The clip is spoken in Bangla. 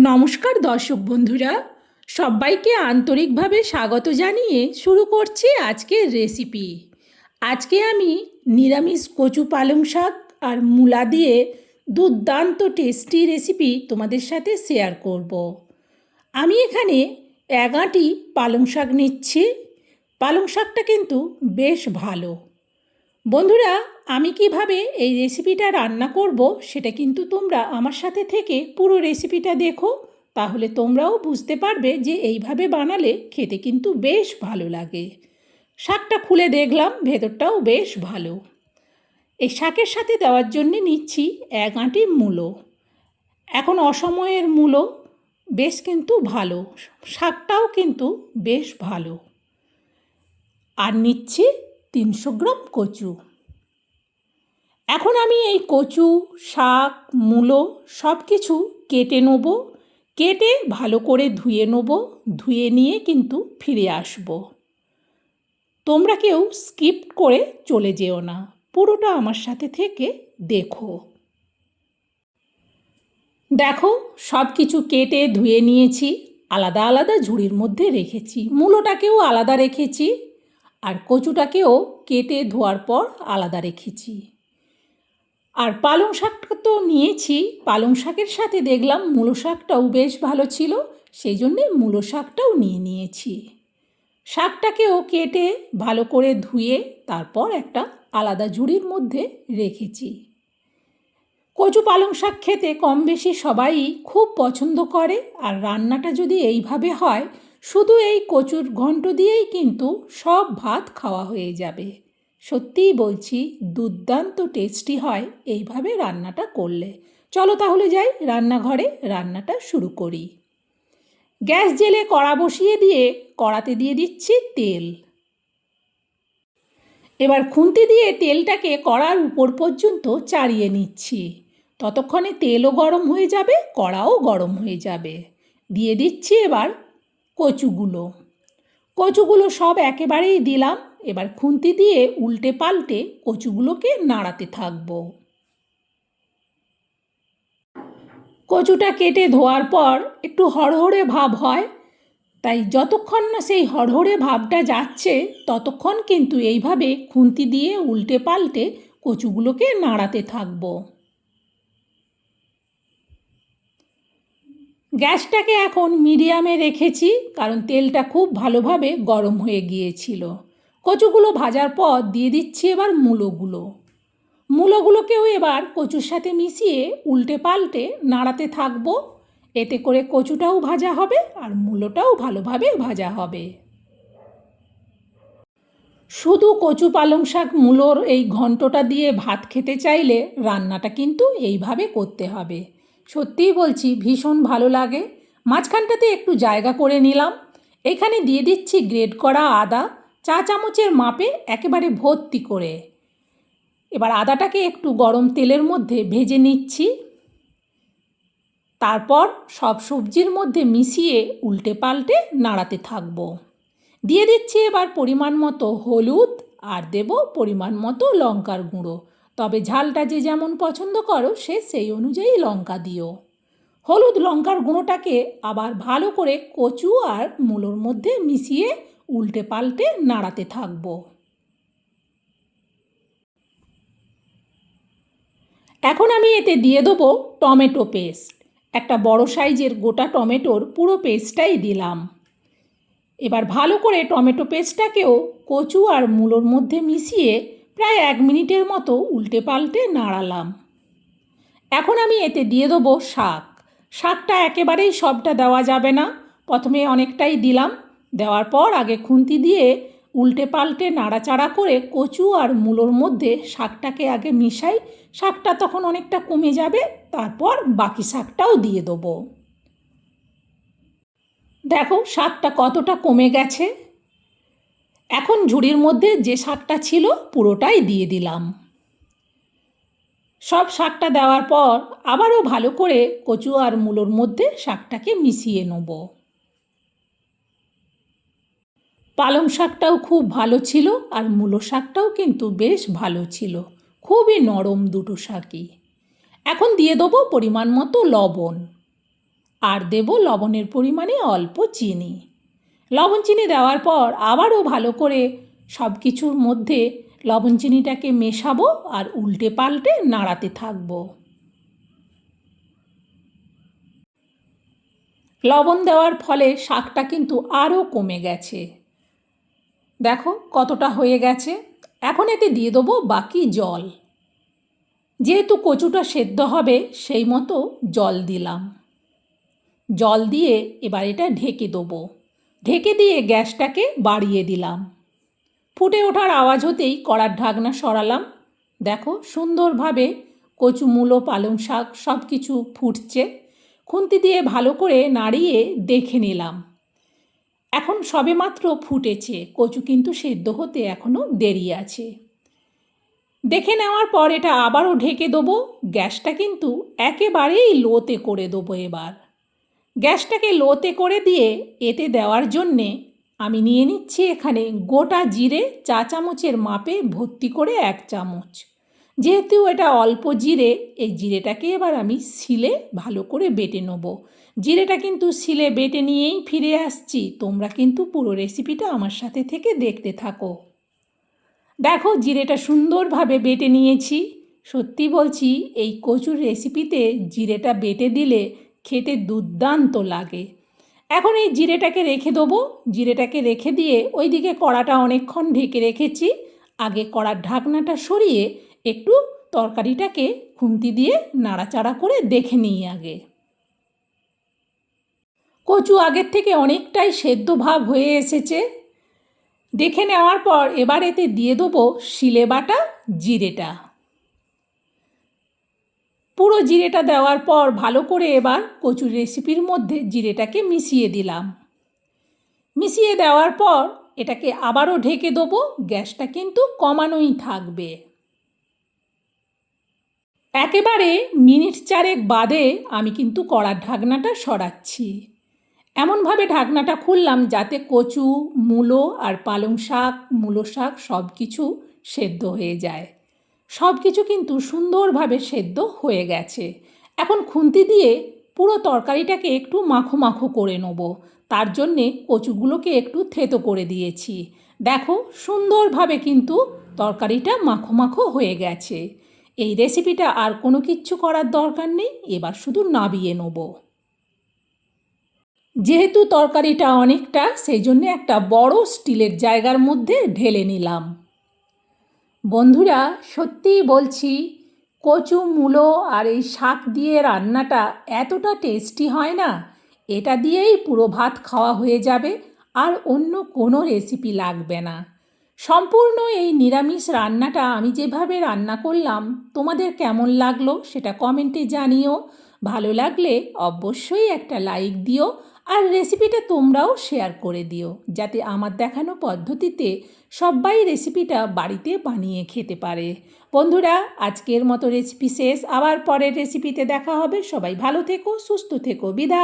নমস্কার দর্শক বন্ধুরা, সবাইকে আন্তরিকভাবে স্বাগত জানিয়ে শুরু করছি আজকের রেসিপি। আজকে আমি নিরামিষ কচু পালং শাক আর মূলা দিয়ে দুর্দান্ত টেস্টি রেসিপি তোমাদের সাথে শেয়ার করব। আমি এখানে 1 আঁটি পালং শাক নিচ্ছি। পালং শাকটা কিন্তু বেশ ভালো। বন্ধুরা, আমি কিভাবে এই রেসিপিটা রান্না করব সেটা কিন্তু তোমরা আমার সাথে থেকে পুরো রেসিপিটা দেখো, তাহলে তোমরাও বুঝতে পারবে যে এইভাবে বানালে খেতে কিন্তু বেশ ভালো লাগে। শাকটা খুলে দেখলাম, ভেতরটাও বেশ ভালো। এই শাকের সাথে দেওয়ার জন্যে নিচ্ছি 1 আঁটি মূলো। এখন অসময়ের মূলো বেশ কিন্তু ভালো, শাকটাও কিন্তু বেশ ভালো। আর নিচ্ছি 300 গ্রাম কচু। এখন আমি এই কচু, শাক, মূলো সব কিছু কেটে নেব। কেটে ভালো করে ধুয়ে নেব। ধুয়ে নিয়ে কিন্তু ফিরে আসব। তোমরা কেউ স্কিপ করে চলে যেও না, পুরোটা আমার সাথে থেকে দেখো। দেখো, সব কিছু কেটে ধুয়ে নিয়েছি, আলাদা আলাদা ঝুড়ির মধ্যে রেখেছি। মূলোটাকেও আলাদা রেখেছি, আর কচুটাকেও কেটে ধোয়ার পর আলাদা রেখেছি। আর পালং শাকটা তো নিয়েছি, পালং শাকের সাথে দেখলাম মূলো শাকটাও বেশ ভালো ছিল, সেই জন্যে মূলো শাকটাও নিয়ে নিয়েছি। শাকটাকেও কেটে ভালো করে ধুয়ে তারপর একটা আলাদা ঝুড়ির মধ্যে রেখেছি। কচু পালং শাক খেতে কম বেশি সবাই খুব পছন্দ করে, আর রান্নাটা যদি এইভাবে হয়, শুধু এই কচুর ঘন্ট দিয়েই কিন্তু সব ভাত খাওয়া হয়ে যাবে। সত্যিই বলছি, দুর্দান্ত টেস্টি হয় এইভাবে রান্নাটা করলে। চলো তাহলে যাই রান্নাঘরে, রান্নাটা শুরু করি। গ্যাস জেলে কড়া বসিয়ে দিয়ে কড়াতে দিয়ে দিচ্ছি তেল। এবার খুন্তি দিয়ে তেলটাকে কড়ার উপর পর্যন্ত চাড়িয়ে নিচ্ছি। ততক্ষণে তেলও গরম হয়ে যাবে, কড়াও গরম হয়ে যাবে। দিয়ে দিচ্ছি এবার কচুগুলো। কচুগুলো সব একেবারেই দিলাম। এবার খুন্তি দিয়ে উল্টে পাল্টে কচুগুলোকে নাড়াতে থাকবো। কচুটা কেটে ধোয়ার পর একটু হড়হড়ে ভাব হয়, তাই যতক্ষণ না সেই হড়হড়ে ভাবটা যাচ্ছে ততক্ষণ কিন্তু এইভাবে খুন্তি দিয়ে উল্টে পাল্টে কচুগুলোকে নাড়াতে থাকবো। গ্যাসটাকে এখন মিডিয়ামে রেখেছি, কারণ তেলটা খুব ভালোভাবে গরম হয়ে গিয়েছিল। কচুগুলো ভাজার পর দিয়ে দিচ্ছি এবার মূলোগুলো। মূলোগুলোকেও এবার কচুর সাথে মিশিয়ে উল্টে পাল্টে নাড়াতে থাকবো। এতে করে কচুটাও ভাজা হবে আর মূলোটাও ভালোভাবে ভাজা হবে। শুধু কচু পালং শাক মূলোর এই ঘন্টটা দিয়ে ভাত খেতে চাইলে রান্নাটা কিন্তু এইভাবে করতে হবে। সত্যিই বলছি, ভীষণ ভালো লাগে। মাঝখানটাতে একটু জায়গা করে নিলাম। এখানে দিয়ে দিচ্ছি গ্রেট করা আদা, 1 চামচের মাপে একেবারে ভর্তি করে। এবার আদাটাকে একটু গরম তেলের মধ্যে ভেজে নিচ্ছি। তারপর সব সবজির মধ্যে মিশিয়ে উল্টে পাল্টে নাড়াতে থাকবো। দিয়ে দিচ্ছি এবার পরিমাণ মতো হলুদ, আর দেব পরিমাণ মতো লঙ্কার গুঁড়ো। তবে ঝালটা যে যেমন পছন্দ করো সে সেই অনুযায়ী লঙ্কা দিও। হলুদ লঙ্কার গুঁড়োটাকে আবার ভালো করে কচু আর মূলোর মধ্যে মিশিয়ে উল্টে পাল্টে নাড়াতে থাকবো। এখন আমি এতে দিয়ে দেবো টমেটো পেস্ট। একটা বড় সাইজের গোটা টমেটোর পুরো পেস্টটাই দিলাম। এবার ভালো করে টমেটো পেস্টটাকেও কচু আর মূলোর মধ্যে মিশিয়ে প্রায় 1 মিনিটের মতো উল্টে পাল্টে নাড়ালাম। এখন আমি এতে দিয়ে দেবো শাক। শাকটা একেবারেই সবটা দেওয়া যাবে না, প্রথমে অনেকটাই দিলাম। দেওয়ার পর আগে খুন্তি দিয়ে উল্টে পাল্টে নাড়াচাড়া করে কচু আর মূলোর মধ্যে শাকটাকে আগে মিশাই। শাকটা তখন অনেকটা কমে যাবে, তারপর বাকি শাকটাও দিয়ে দেবো। দেখো শাকটা কতটা কমে গেছে। এখন ঝুড়ির মধ্যে যে শাকটা ছিল পুরোটাই দিয়ে দিলাম। সব শাকটা দেওয়ার পর আবারও ভালো করে কচু আর মূলোর মধ্যে শাকটাকে মিশিয়ে নেব। পালং শাকটাও খুব ভালো ছিল, আর মূলো শাকটাও কিন্তু বেশ ভালো ছিল। খুবই নরম দুটো শাকই। এখন দিয়ে দেবো পরিমাণ মতো লবণ। আর দেব লবণের পরিমাণে অল্প চিনি। লবণ চিনি দেওয়ার পর আবারও ভালো করে সব কিছুর মধ্যে লবণ চিনিটাকে মেশাবো আর উল্টে পাল্টে নাড়াতে থাকবো। লবণ দেওয়ার ফলে শাকটা কিন্তু আরও কমে গেছে। দেখো কতটা হয়ে গেছে। এখন এতে দিয়ে দেবো বাকি জল। যেহেতু কচুটা সেদ্ধ হবে সেই মতো জল দিলাম। জল দিয়ে এবার এটা ঢেকে দেবো। ঢেকে দিয়ে গ্যাসটাকে বাড়িয়ে দিলাম। ফুটে ওঠার আওয়াজ হতেই কড়ার ঢাকনা সরালাম। দেখো সুন্দরভাবে কচু, মূলো, পালং শাক সব কিছু ফুটছে। খুন্তি দিয়ে ভালো করে নাড়িয়ে দেখে নিলাম। এখন সবেমাত্র ফুটেছে, কচু কিন্তু সেদ্ধ হতে এখনও দেরি আছে। দেখে নেওয়ার পর এটা আবারও ঢেকে দেবো। গ্যাসটা কিন্তু একেবারেই লোতে করে দেবো। এবার গ্যাসটাকে লোতে করে দিয়ে এতে দেওয়ার জন্যে আমি নিয়ে নিচ্ছি এখানে গোটা জিরে, চা চামচের মাপে ভর্তি করে 1 চামচ। যেহেতু এটা অল্প জিরে, এই জিরেটাকে এবার আমি শিলে ভালো করে বেটে নেব। জিরেটা কিন্তু শিলে বেটে নিয়েই ফিরে আসছি। তোমরা কিন্তু পুরো রেসিপিটা আমার সাথে থেকে দেখতে থাকো। দেখো জিরেটা সুন্দরভাবে বেটে নিয়েছি। সত্যি বলছি, এই কচুর রেসিপিতে জিরেটা বেটে দিলে খেতে দুর্দান্ত লাগে। এখন এই জিরেটাকে রেখে দেবো। জিরেটাকে রেখে দিয়ে ওইদিকে কড়াটা অনেকক্ষণ ঢেকে রেখেছি। আগে কড়ার ঢাকনাটা সরিয়ে একটু তরকারিটাকে খুন্তি দিয়ে নাড়াচাড়া করে দেখে নিই আগে। কচু আগের থেকে অনেকটাই সেদ্ধ ভাব হয়ে এসেছে। দেখে নেওয়ার পর এবার এতে দিয়ে দেবো শিলে বাটা জিরেটা। পুরো জিরেটা দেওয়ার পর ভালো করে এবার কচুর রেসিপির মধ্যে জিরেটাকে মিশিয়ে দিলাম। মিশিয়ে দেওয়ার পর এটাকে আবারও ঢেকে দেবো। গ্যাসটা কিন্তু কমানোই থাকবে। একেবারে মিনিট 4 বাদে আমি কিন্তু কড়ার ঢাকনাটা সরাচ্ছি। এমনভাবে ঢাকনাটা খুললাম যাতে কচু, মূলো আর পালং শাক, মূলো শাক সব কিছু সেদ্ধ হয়ে যায়। সব কিছু কিন্তু সুন্দরভাবে সেদ্ধ হয়ে গেছে। এখন খুন্তি দিয়ে পুরো তরকারিটাকে একটু মাখো মাখো করে নেব। তার জন্যে কচুগুলোকে একটু থেতো করে দিয়েছি। দেখো সুন্দরভাবে কিন্তু তরকারিটা মাখো মাখো হয়ে গেছে। এই রেসিপিটা আর কোনো কিচ্ছু করার দরকার নেই। এবার শুধু নাবিয়ে নেব। যেহেতু তরকারিটা অনেকটা, সেই জন্যে একটা বড় স্টিলের জায়গার মধ্যে ঢেলে নিলাম। বন্ধুরা সত্যিই বলছি, কচু, মূলো আর এই শাক দিয়ে রান্নাটা এতটা টেস্টি হয় না, এটা দিয়েই পুরো ভাত খাওয়া হয়ে যাবে আর অন্য কোনো রেসিপি লাগবে না। সম্পূর্ণ এই নিরামিষ রান্নাটা আমি যেভাবে রান্না করলাম তোমাদের কেমন লাগলো সেটা কমেন্টে জানিও। ভালো লাগলে অবশ্যই একটা লাইক দিও আর রেসিপিটা তোমরাও শেয়ার করে দিও, যাতে আমার দেখানো পদ্ধতিতে সবাই রেসিপিটা বাড়িতে বানিয়ে খেতে পারে। বন্ধুরা আজকের মতো রেসিপি শেষ। আবার পরের রেসিপিতে দেখা হবে। সবাই ভালো থেকো, সুস্থ থেকো। বিদায়।